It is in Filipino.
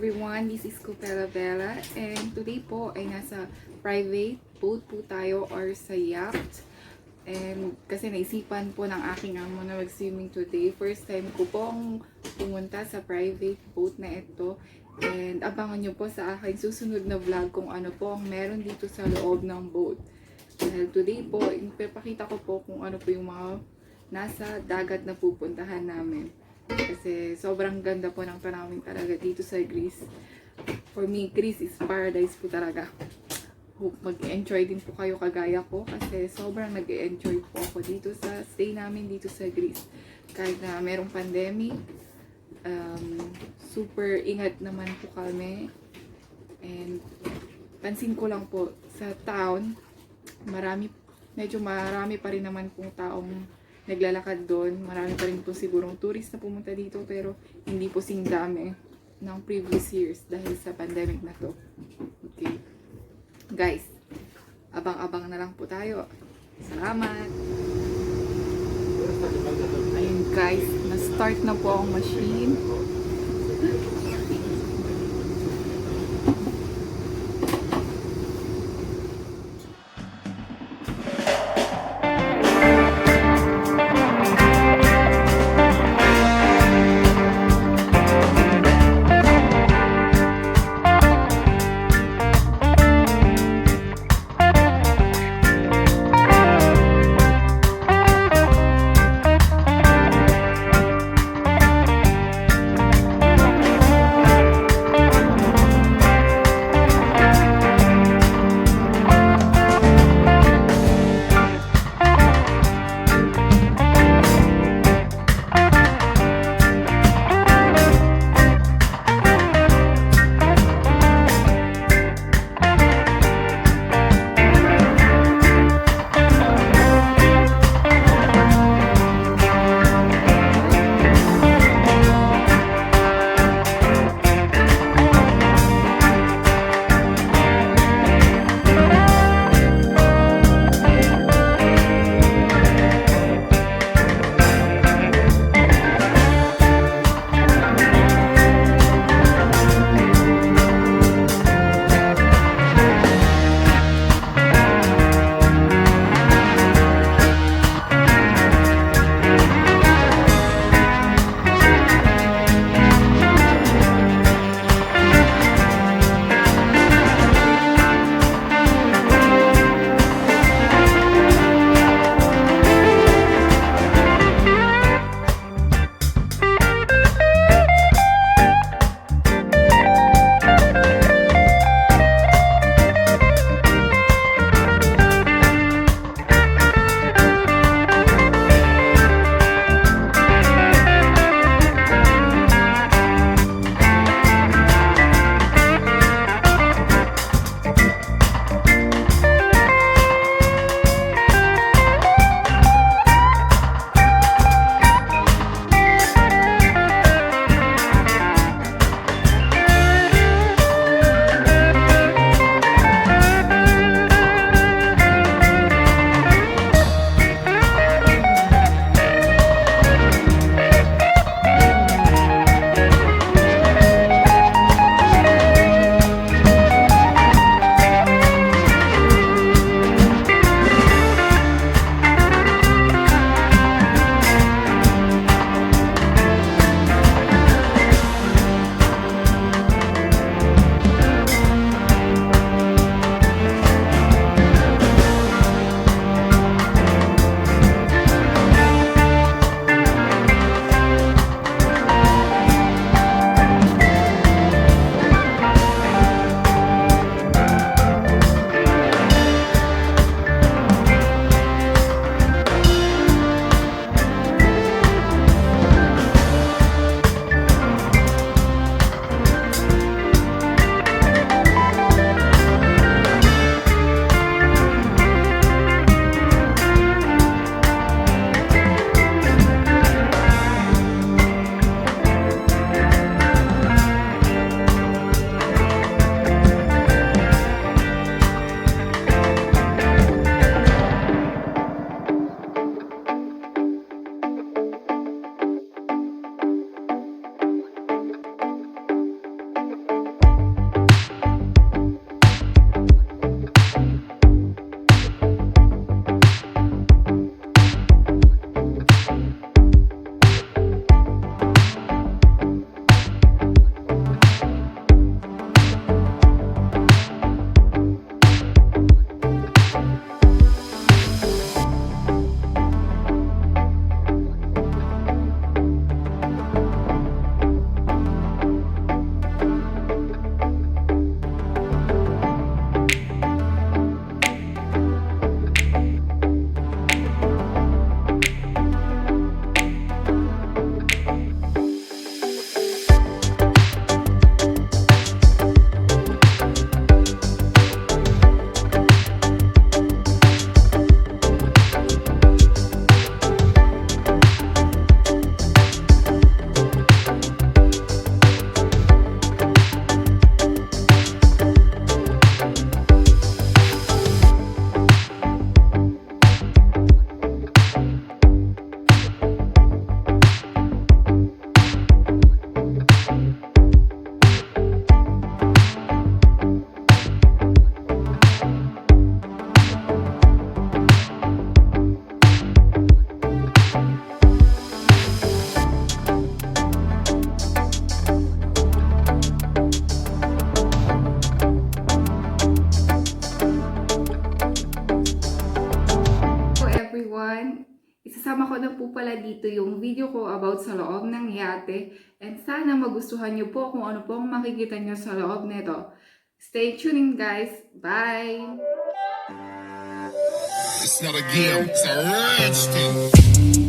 everyone, this is Bella and today po ay nasa private boat po tayo or sa yacht. And kasi naisipan po ng aking amo na mag-swimming today. First time ko pong pumunta sa private boat na ito. And abangan nyo po sa aking susunod na vlog kung ano po ang meron dito sa loob ng boat. Dahil today po, ipapakita ko po kung ano po yung mga nasa dagat na pupuntahan namin. Kasi sobrang ganda po ng tanawin talaga dito sa Greece. For me, Greece is paradise po talaga. Hope mag-enjoy din po kayo kagaya ko kasi sobrang nag-enjoy po ako dito sa stay namin dito sa Greece. Kahit na merong pandemic, super ingat naman po kami. And pansin ko lang po sa town, medyo marami pa rin naman pong taong naglalakad doon. Marami pa rin po sigurong tourist na pumunta dito pero hindi po sing dami ng previous years dahil sa pandemic na to. Okay. Guys, abang-abang na lang po tayo. Salamat! Ayun guys, na-start na po ang machine. isasama ko na po pala dito yung video ko about sa loob ng yate. And sana magustuhan nyo po kung ano po ang makikita nyo sa loob nito. Stay tuned guys. Bye! It's not a game, it's a rich thing.